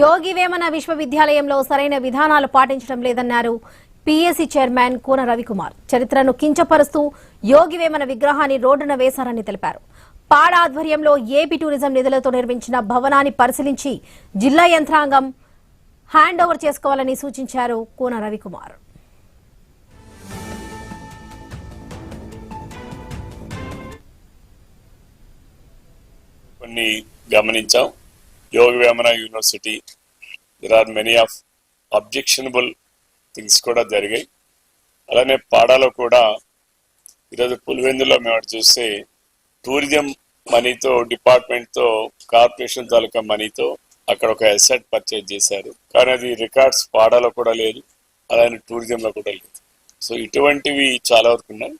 యోగి వేమన విశ్వవిద్యాలయంలో సరైన విధానాలు పాటించడం లేదన్నారు పీఎస్సీ చైర్మన్ కూన రవికుమార్. చరిత్రను కించపరుస్తూ యోగి వేమన విగ్రహాన్ని రోడ్డున వేశారని తెలిపారు. పాడ ఆధ్వర్యంలో ఏపీ టూరిజం నిధులతో నిర్మించిన భవనాన్ని పరిశీలించి జిల్లా యంత్రాంగం హ్యాండ్ ఓవర్ చేసుకోవాలని సూచించారు కూన రవికుమార్. కొన్ని గమనించాం. Yogi Vemana university there are many of objectionable things కూడా జరిగాయి. అలానే పాడాలో కూడా ఈరోజు పులివెందులో మేము చూస్తే టూరిజం మనీతో డిపార్ట్మెంట్తో కార్పొరేషన్ తాలూకా మనీతో అక్కడ ఒక అసెట్ పర్చేజ్ చేశారు. కానీ అది రికార్డ్స్ పాడాలో కూడా లేదు, అలానే టూరిజంలో కూడా లేదు. సో ఇటువంటివి చాలా వరకు ఉన్నాయి.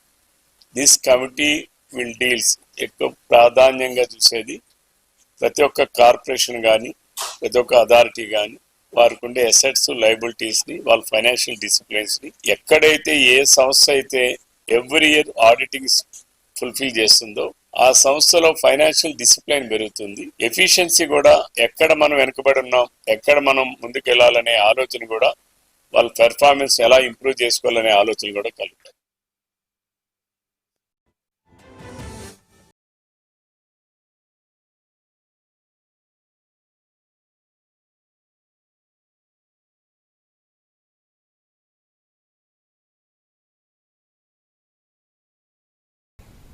దిస్ కమిటీ విల్ డీల్స్ ఎక్కువ ప్రాధాన్యంగా చూసేది ప్రతి ఒక్క కార్పొరేషన్ కానీ ప్రతి ఒక్క అథారిటీ కానీ వారికి ఉండే అసెట్స్ లయబిలిటీస్ ని వాళ్ళ ఫైనాన్షియల్ డిసిప్లిన్స్ ని ఎక్కడైతే ఏ సంస్థ అయితే ఎవ్రీ ఇయర్ ఆడిటింగ్ ఫుల్ఫిల్ చేస్తుందో ఆ సంస్థలో ఫైనాన్షియల్ డిసిప్లిన్ పెరుగుతుంది. ఎఫిషియన్సీ కూడా ఎక్కడ మనం వెనుకబడి ఉన్నాం, ఎక్కడ మనం ముందుకు వెళ్ళాలనే ఆలోచన కూడా వాళ్ళ పెర్ఫార్మెన్స్ ఎలా ఇంప్రూవ్ చేసుకోవాలనే ఆలోచన కూడా కలుగుతుంది.